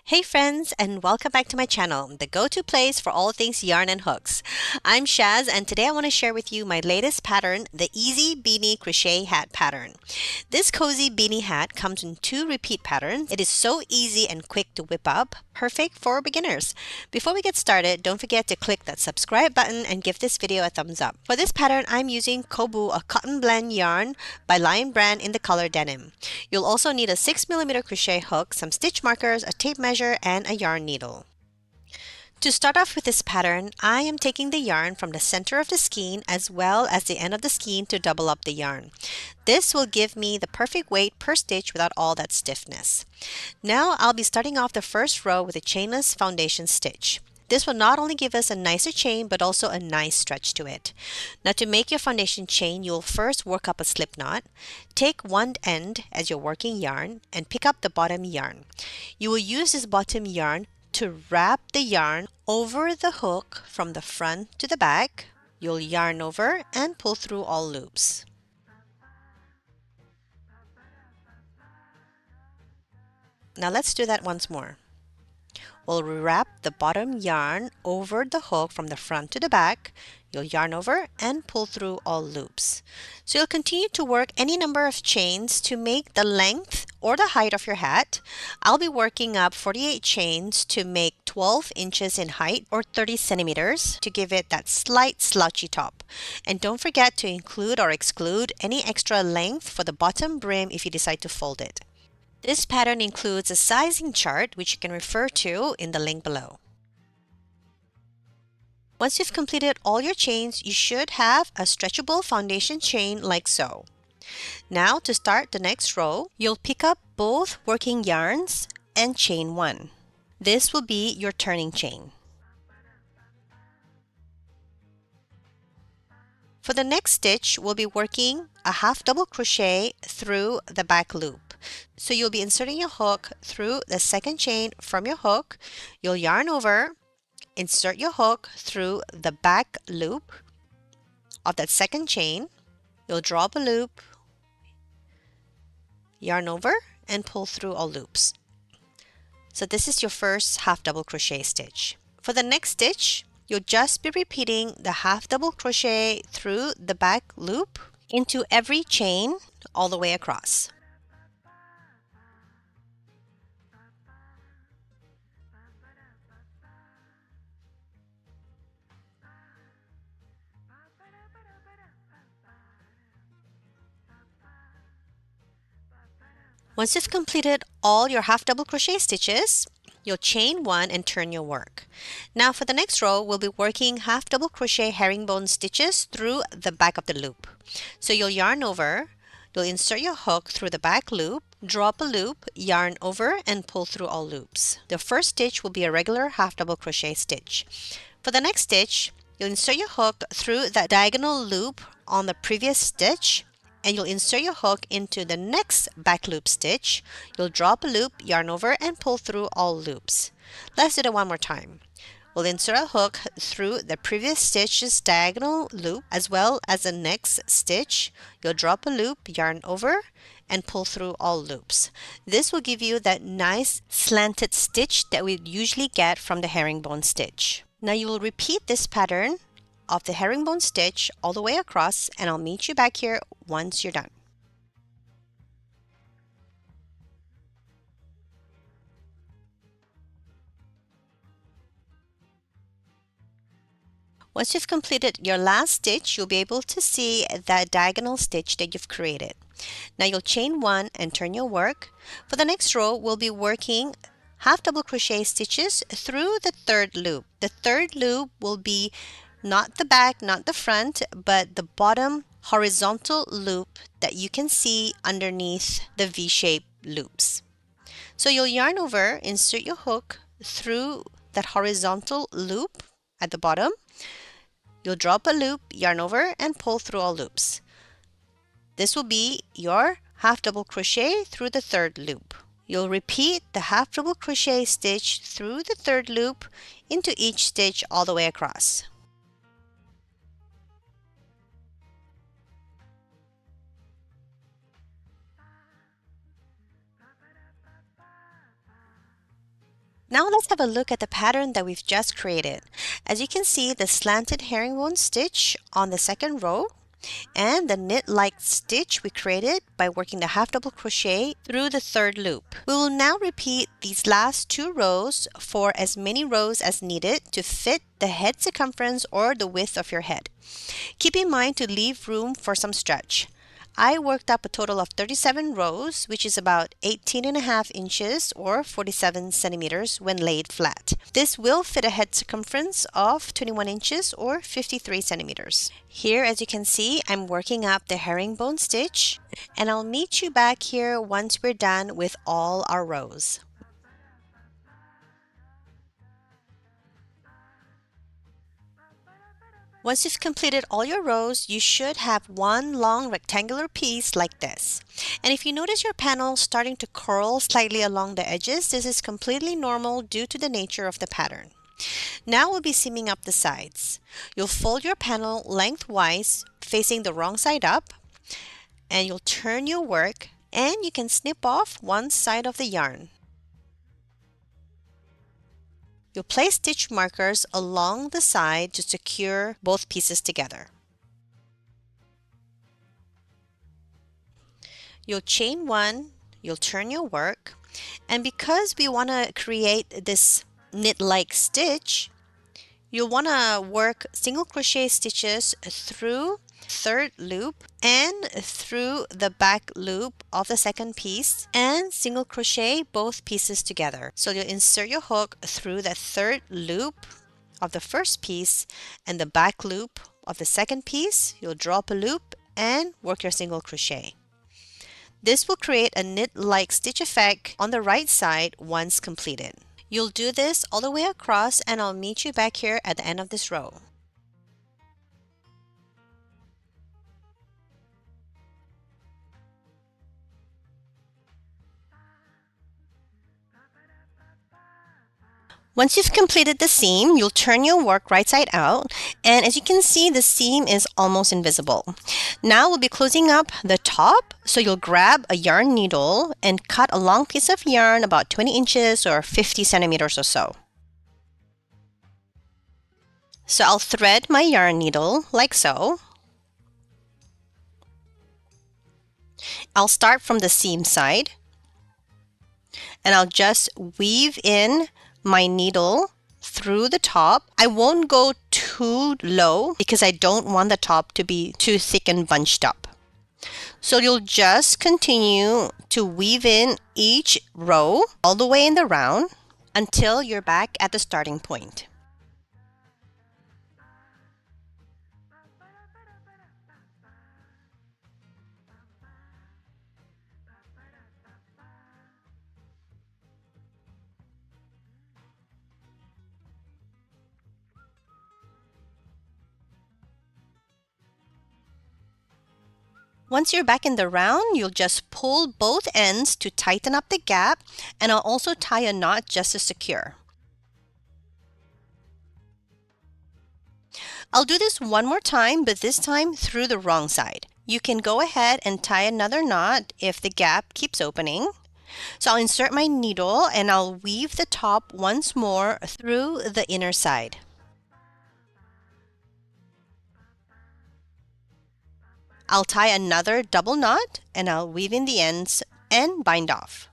Hey friends, and welcome back to my channel, the go-to place for all things yarn and hooks. I'm Shaz, and today I want to share with you my latest pattern, the Easy Beanie Crochet Hat pattern. This cozy beanie hat comes in two repeat patterns. It is so easy and quick to whip up, perfect for beginners. Before we get started, don't forget to click that subscribe button and give this video a thumbs up. For this pattern, I'm using Kobu, a cotton blend yarn by Lion Brand in the color denim. You'll also need a 6mm crochet hook, some stitch markers, a tape measure, and a yarn needle. To start off with this pattern, I am taking the yarn from the center of the skein as well as the end of the skein to double up the yarn. This will give me the perfect weight per stitch without all that stiffness. Now I'll be starting off the first row with a chainless foundation stitch. This will not only give us a nicer chain but also a nice stretch to it. Now to make your foundation chain, you'll first work up a slip knot. Take one end as your working yarn and pick up the bottom yarn. You will use this bottom yarn to wrap the yarn over the hook from the front to the back. You'll yarn over and pull through all loops. Now let's do that once more. We'll wrap the bottom yarn over the hook from the front to the back. You'll yarn over and pull through all loops. So you'll continue to work any number of chains to make the length or the height of your hat. I'll be working up 48 chains to make 12 inches in height or 30 centimeters to give it that slight slouchy top. And don't forget to include or exclude any extra length for the bottom brim if you decide to fold it. This pattern includes a sizing chart which you can refer to in the link below. Once you've completed all your chains, you should have a stretchable foundation chain like so. Now to start the next row, you'll pick up both working yarns and chain one. This will be your turning chain. For the next stitch, we'll be working a half double crochet through the back loop. So you'll be inserting your hook through the second chain from your hook. You'll yarn over, insert your hook through the back loop of that second chain. You'll draw up a loop, yarn over, and pull through all loops. So this is your first half double crochet stitch. For the next stitch, you'll just be repeating the half double crochet through the back loop into every chain all the way across. Once you've completed all your half double crochet stitches, you'll chain one and turn your work. Now for the next row, we'll be working half double crochet herringbone stitches through the back of the loop. So you'll yarn over, you'll insert your hook through the back loop, draw up a loop, yarn over, and pull through all loops. The first stitch will be a regular half double crochet stitch. For the next stitch, you'll insert your hook through that diagonal loop on the previous stitch, and you'll insert your hook into the next back loop stitch. You'll draw up a loop, yarn over, and pull through all loops. Let's do it one more time. We'll insert a hook through the previous stitch's diagonal loop as well as the next stitch. You'll draw up a loop, yarn over, and pull through all loops. This will give you that nice slanted stitch that we usually get from the herringbone stitch. Now you will repeat this pattern of the herringbone stitch all the way across, and I'll meet you back here once you're done. Once you've completed your last stitch, you'll be able to see that diagonal stitch that you've created. Now you'll chain one and turn your work. For the next row, we'll be working half double crochet stitches through the third loop. The third loop will be not the back, not the front, but the bottom horizontal loop that you can see underneath the V-shaped loops. So you'll yarn over, insert your hook through that horizontal loop at the bottom. You'll draw up a loop, yarn over, and pull through all loops. This will be your half double crochet through the third loop. You'll repeat the half double crochet stitch through the third loop into each stitch all the way across. Now let's have a look at the pattern that we've just created. As you can see, the slanted herringbone stitch on the second row and the knit-like stitch we created by working the half double crochet through the third loop. We will now repeat these last 2 rows for as many rows as needed to fit the head circumference or the width of your head. Keep in mind to leave room for some stretch. I worked up a total of 37 rows, which is about 18.5 inches or 47 centimeters when laid flat. This will fit a head circumference of 21 inches or 53 centimeters. Here, as you can see, I'm working up the herringbone stitch, and I'll meet you back here once we're done with all our rows. Once you've completed all your rows, you should have one long rectangular piece like this. And if you notice your panel starting to curl slightly along the edges, this is completely normal due to the nature of the pattern. Now we'll be seaming up the sides. You'll fold your panel lengthwise, facing the wrong side up, and you'll turn your work, and you can snip off one side of the yarn. You'll place stitch markers along the side to secure both pieces together. You'll chain 1, you'll turn your work, and because we want to create this knit-like stitch, you'll want to work single crochet stitches through third loop and through the back loop of the second piece and single crochet both pieces together. So you'll insert your hook through the third loop of the first piece and the back loop of the second piece. You'll draw up a loop and work your single crochet. This will create a knit-like stitch effect on the right side once completed. You'll do this all the way across, and I'll meet you back here at the end of this row. Once you've completed the seam, you'll turn your work right side out, and as you can see, the seam is almost invisible. Now we'll be closing up the top, so you'll grab a yarn needle and cut a long piece of yarn about 20 inches or 50 centimeters or so. So I'll thread my yarn needle like so. I'll start from the seam side, and I'll just weave in my needle through the top. I won't go too low because I don't want the top to be too thick and bunched up. So you'll just continue to weave in each row all the way in the round until you're back at the starting point. Once you're back in the round, you'll just pull both ends to tighten up the gap, and I'll also tie a knot just to secure. I'll do this one more time, but this time through the wrong side. You can go ahead and tie another knot if the gap keeps opening. So I'll insert my needle and I'll weave the top once more through the inner side. I'll tie another double knot and I'll weave in the ends and bind off.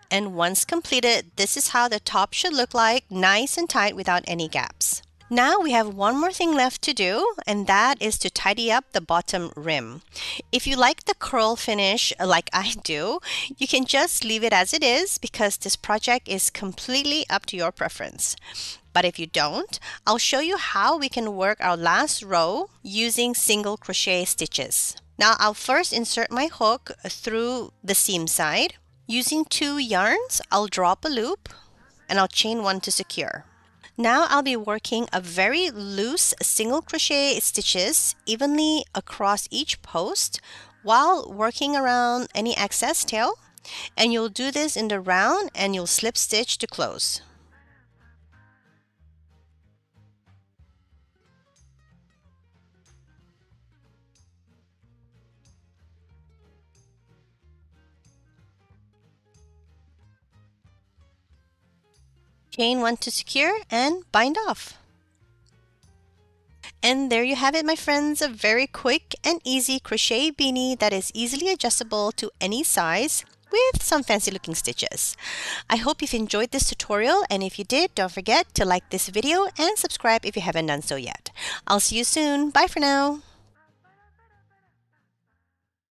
And once completed, this is how the top should look like, nice and tight without any gaps. Now we have one more thing left to do, and that is to tidy up the bottom rim. If you like the curl finish like I do, you can just leave it as it is because this project is completely up to your preference. But if you don't, I'll show you how we can work our last row using single crochet stitches. Now I'll first insert my hook through the seam side. Using 2 yarns, I'll draw up a loop and I'll chain 1 to secure. Now I'll be working a very loose single crochet stitches evenly across each post while working around any excess tail, and you'll do this in the round and you'll slip stitch to close. Chain 1 to secure and bind off. And there you have it, my friends, a very quick and easy crochet beanie that is easily adjustable to any size with some fancy looking stitches. I hope you've enjoyed this tutorial, and if you did, don't forget to like this video and subscribe if you haven't done so yet. I'll see you soon. Bye for now.